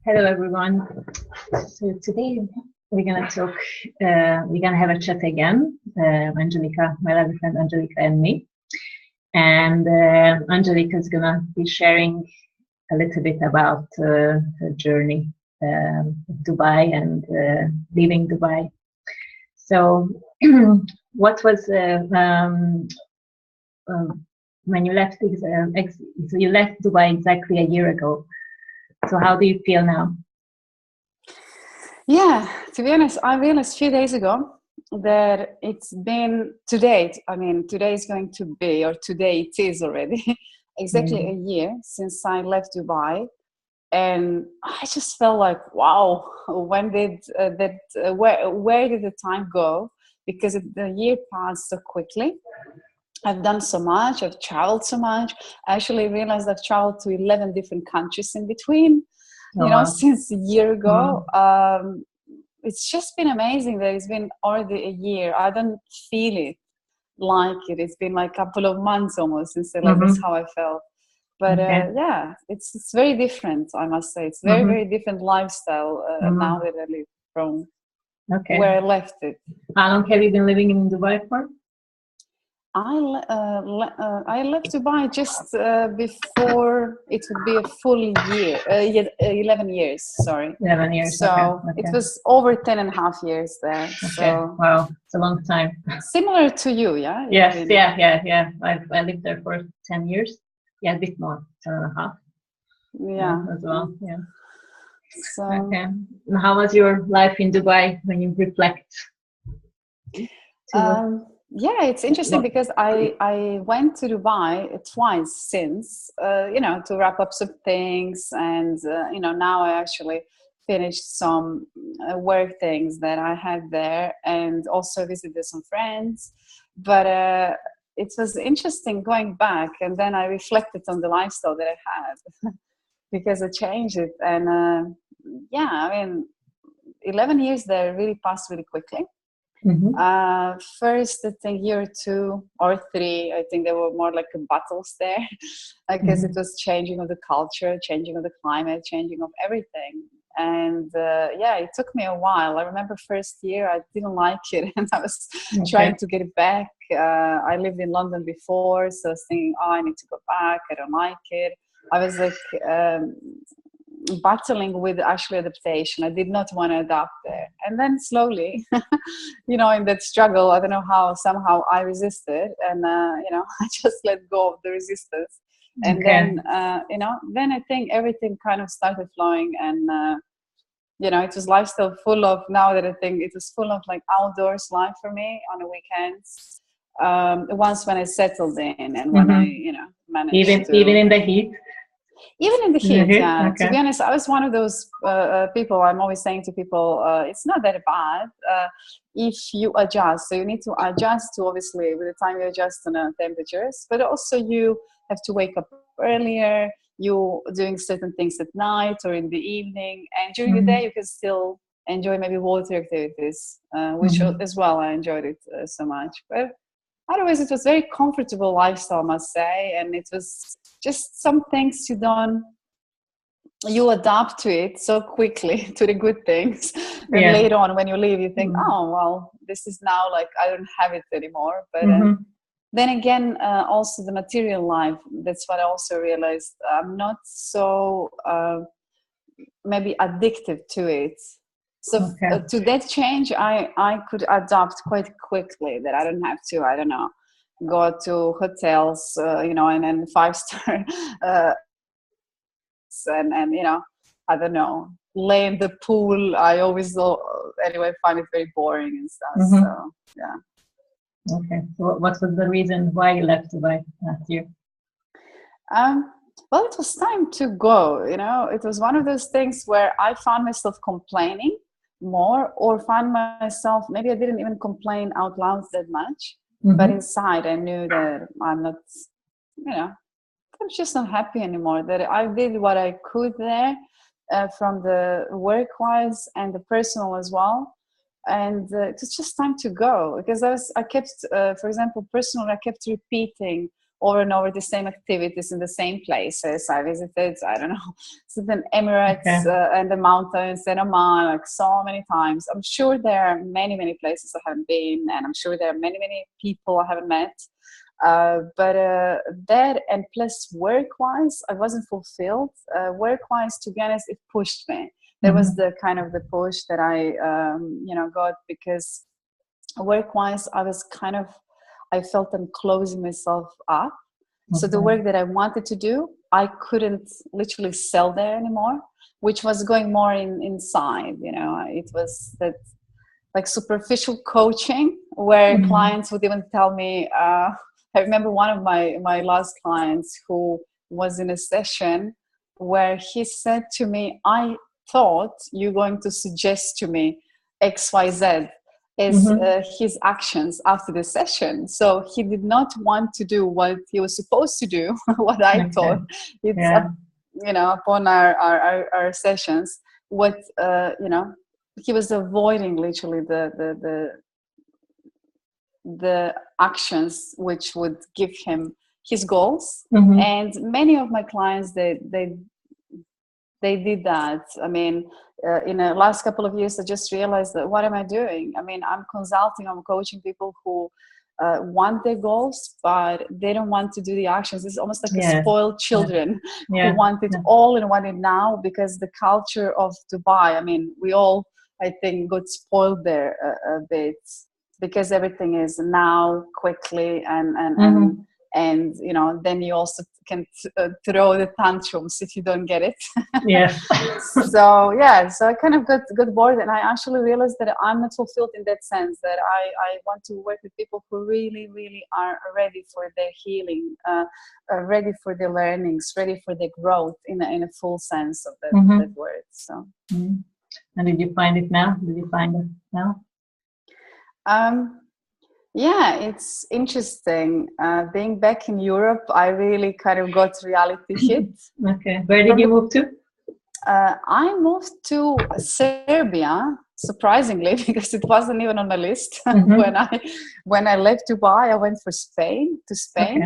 Hello, everyone. So today we're gonna talk. We're gonna have a chat again. Angelica, my lovely friend Angelica, and me. And Angelica is gonna be sharing a little bit about her journey of Dubai and leaving Dubai. So, what was when you left? So you left Dubai exactly a year ago. So how do you feel now? Yeah, to be honest, I realized a few days ago that it's been to date. I mean, today is going to be, or today it is already, exactly a year since I left Dubai. And I just felt like, wow, when did where did the time go? Because the year passed so quickly. I've done so much, I've traveled so much. I actually realized I've traveled to 11 different countries in between, Oh, wow. since a year ago. Mm. It's just been amazing that it's been already a year. I don't feel it like it. It's been like a couple of months almost since I left. That's how I felt. But Okay. yeah, it's very different, I must say. It's very, very different lifestyle now that I live from where I left it. How long have you been living in Dubai for? I left Dubai just before it would be a full year, 11 years, sorry. 11 years, So okay. it was over 10 and a half years there. Okay, So wow, it's a long time. similar to you, yeah? Yes, yeah. I lived there for 10 years. Yeah, a bit more, 10 and a half. Yeah. As well, yeah. So, okay. And how was your life in Dubai when you reflect? Yeah, it's interesting because I went to Dubai twice since, to wrap up some things. And, now I actually finished some work things that I had there and also visited some friends. But it was interesting going back, and then I reflected on the lifestyle that I had because I changed it. And yeah, I mean, 11 years there really passed really quickly. First, I think year 2 or 3, I think there were more like battles there because it was changing of the culture, changing of the climate, changing of everything. And yeah, it took me a while. I remember first year I didn't like it and I was trying to get it back. I lived in London before, so I was thinking, oh, I need to go back. I don't like it. I was like battling with actually adaptation. I did not want to adapt there. And then slowly, in that struggle, I don't know how, somehow I resisted and, I just let go of the resistance. And then, then I think everything kind of started flowing and, it was lifestyle full of, now that I think it was full of like outdoors life for me on the weekends. Once when I settled in and when I, managed to... Even in the heat? Even in the heat, yeah. Okay. To be honest, I was one of those people, I'm always saying to people, it's not that bad if you adjust. So you need to adjust to, obviously, with the time you adjust to the temperatures, but also you have to wake up earlier, you doing certain things at night or in the evening, and during the day you can still enjoy maybe water activities, which as well I enjoyed it so much. But otherwise, it was very comfortable lifestyle, I must say, and it was just some things you adapt to it so quickly to the good things. And later on, when you leave, you think, oh, well, this is now like, I don't have it anymore. But then again, also the material life, that's what I also realized. I'm not so maybe addictive to it. So to that change, I could adapt quite quickly, that I don't have to, I don't know, go to hotels, and then 5-star, and I don't know, lay in the pool. I always, anyway, find it very boring and stuff. So, yeah. Okay. So what was the reason why you left Dubai last year? Well, it was time to go, It was one of those things where I found myself complaining more, or find myself, maybe I didn't even complain out loud that much, but inside I knew that I'm not, I'm just not happy anymore, that I did what I could there, from the work-wise and the personal as well. And it was just time to go, because I kept, for example, personally, I kept repeating over and over the same activities in the same places. I visited, I don't know, certain Emirates and the mountains and Oman, like so many times. I'm sure there are many, many places I haven't been, and I'm sure there are many, many people I haven't met. But that, and plus work-wise, I wasn't fulfilled. Work-wise, to be honest, it pushed me. There was the kind of the push that I, got, because work-wise, I felt I'm closing myself up. So the work that I wanted to do, I couldn't literally sell there anymore, which was going more inside. It was that like superficial coaching where clients would even tell me, I remember one of my last clients who was in a session where he said to me, I thought you're going to suggest to me XYZ as his actions after the session. So he did not want to do what he was supposed to do, what I thought. It's, upon our sessions, what, he was avoiding literally the actions which would give him his goals. And many of my clients, they did that. I mean, in the last couple of years, I just realized that what am I doing? I mean, I'm consulting, I'm coaching people who want their goals, but they don't want to do the actions. It's almost like a spoiled children who want it all and want it now, because the culture of Dubai, I mean, we all, I think, got spoiled there a bit, because everything is now, quickly, and then you also can throw the tantrums if you don't get it. So I kind of got bored, and I actually realized that I'm not fulfilled in that sense, that I want to work with people who really, really are ready for their healing, ready for their learnings, ready for their growth in a full sense of that word. So. And did you find it now? Yeah, it's interesting. Being back in Europe, I really kind of got reality hit. Okay. Where did you move to? I moved to Serbia, surprisingly, because it wasn't even on my list. When I left Dubai, I went to Spain. Okay.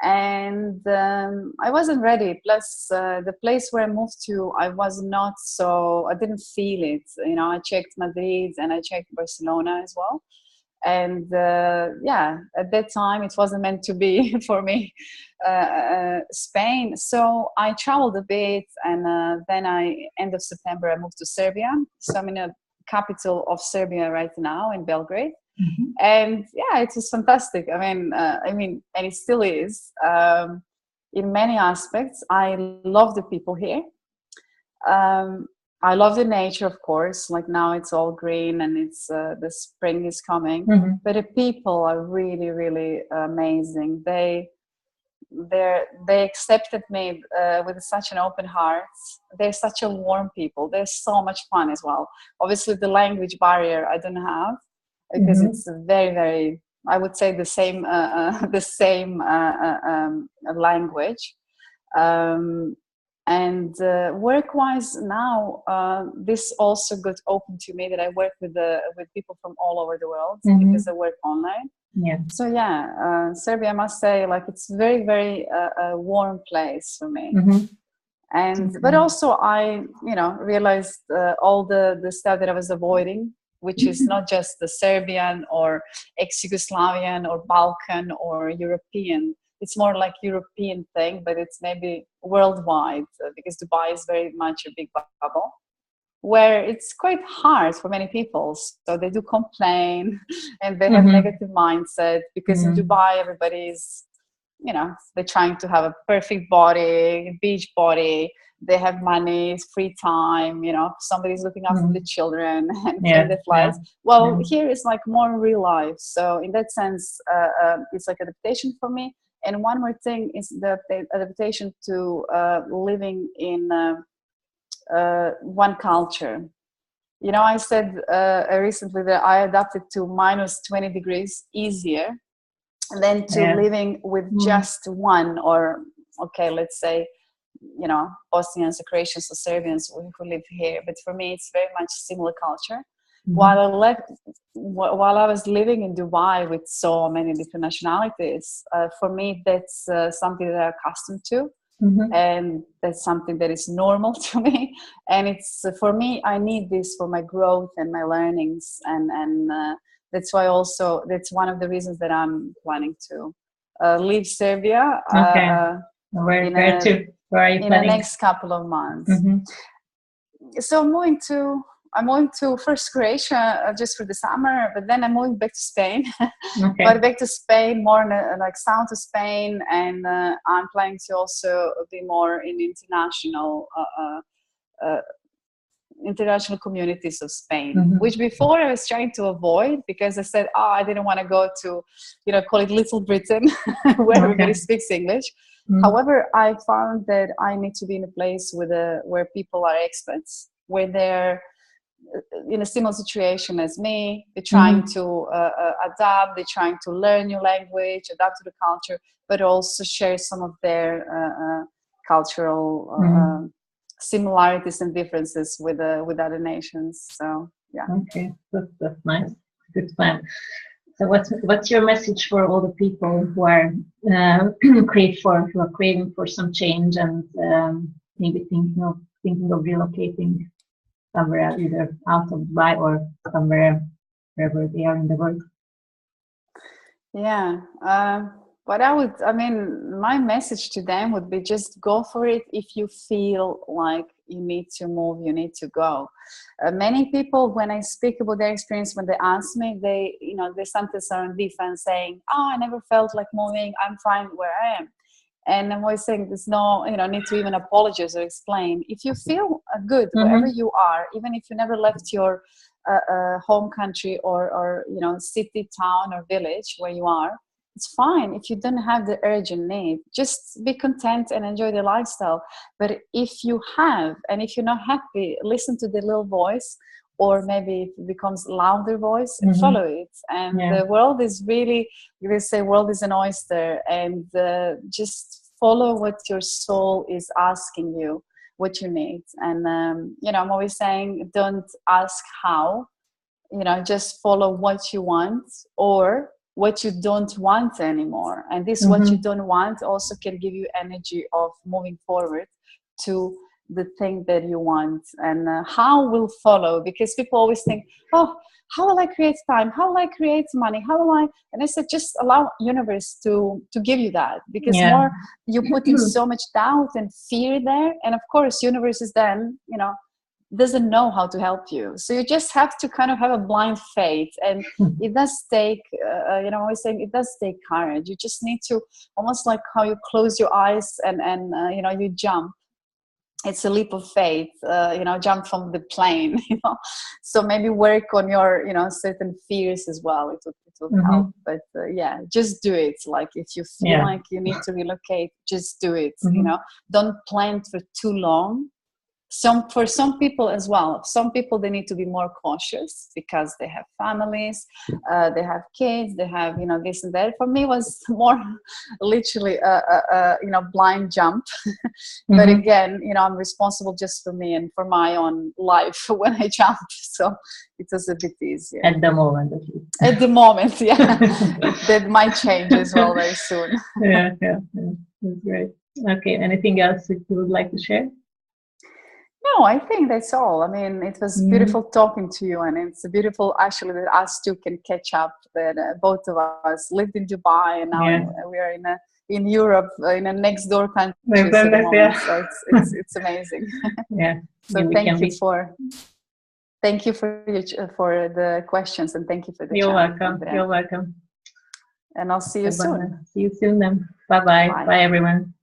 And I wasn't ready. Plus, the place where I moved to, I didn't feel it. I checked Madrid and I checked Barcelona as well. And at that time, it wasn't meant to be for me, Spain. So I traveled a bit, and then end of September, I moved to Serbia. So I'm in the capital of Serbia right now, in Belgrade. And it was fantastic. I mean, and it still is. In many aspects, I love the people here. I love the nature, of course. Like now, it's all green, and it's the spring is coming. But the people are really, really amazing. They accepted me with such an open heart. They're such a warm people. They're so much fun as well. Obviously, the language barrier I don't have, because it's very, very, I would say, the same language. And work-wise now, this also got open to me, that I work with people from all over the world, because I work online. So Serbia, I must say, like, it's very, very a warm place for me. But also I realized all the stuff that I was avoiding, which is not just the Serbian or ex-Yugoslavian or Balkan or European. It's more like European thing, but it's maybe worldwide, because Dubai is very much a big bubble where it's quite hard for many people. So they do complain and they have negative mindset, because in Dubai, everybody's, they're trying to have a perfect body, beach body. They have money, free time, somebody's looking after the children and paying the flights. Well, here it's like more real life. So in that sense, it's like adaptation for me. And one more thing is the adaptation to living in one culture. I said recently that I adapted to minus 20 degrees easier than to living with just one, or, okay, let's say, Bosnians or Croatians or Serbians who live here. But for me, it's very much similar culture. while I was living in Dubai with so many different nationalities, for me that's something that I'm accustomed to. And that's something that is normal to me, and it's for me, I need this for my growth and my learnings, and that's why also that's one of the reasons that I'm planning to leave Serbia Where are you planning? In the next couple of months. So I'm moving to first Croatia just for the summer, but then I'm moving back to Spain. But back to Spain, more like south of Spain, and I'm planning to also be more in international communities of Spain, which before I was trying to avoid because I said, I didn't want to go to, call it Little Britain, where everybody speaks English. However, I found that I need to be in a place where people are experts, where they're in a similar situation as me. They're trying to adapt, they're trying to learn new language, adapt to the culture, but also share some of their cultural similarities and differences with other nations. So yeah. Okay, that's nice. Good plan. So what's your message for all the people who are craving for some change and maybe thinking of relocating somewhere, either out of Dubai or somewhere wherever they are in the world? Yeah. My message to them would be just go for it. If you feel like you need to move, you need to go. Many people, when I speak about their experience, when they ask me, they sometimes are on defense saying, I never felt like moving. I'm fine where I am. And I'm always saying there's no, need to even apologize or explain. If you feel good wherever you are, even if you never left your home country or city, town or village where you are, it's fine. If you don't have the urgent need, just be content and enjoy the lifestyle. But if you have, and if you're not happy, listen to the little voice, or maybe if it becomes louder voice, follow it. And the world is really, they say world is an oyster, and just follow what your soul is asking you, what you need. And, I'm always saying, don't ask how, just follow what you want or what you don't want anymore. And this what you don't want also can give you energy of moving forward to the thing that you want. And how will follow, because people always think, how will I create time? How will I create money? How will I? And I said, just allow universe to give you that, because more you put in so much doubt and fear there. And of course, universe is then, doesn't know how to help you. So you just have to kind of have a blind faith. And it does take, I'm always saying it does take courage. You just need to, almost like how you close your eyes and you jump. It's a leap of faith, jump from the plane, So maybe work on your, certain fears as well. It would help. But just do it. Like if you feel like you need to relocate, just do it. Don't plan for too long. For some people as well, some people, they need to be more cautious because they have families, they have kids, they have this and that. For me, it was more literally a blind jump. But again, I'm responsible just for me and for my own life when I jumped, so it was a bit easier at the moment. At the moment, that might change as well very soon. That's great. Okay, anything else that you would like to share? No, I think that's all. I mean, it was beautiful talking to you, and it's beautiful actually that us two can catch up. That both of us lived in Dubai, and now we are in Europe, in a next door country. So it's amazing. So thank you for the questions, and thank you for the. You're welcome. You're welcome. And I'll see you soon. See you soon then. Bye-bye. Bye everyone.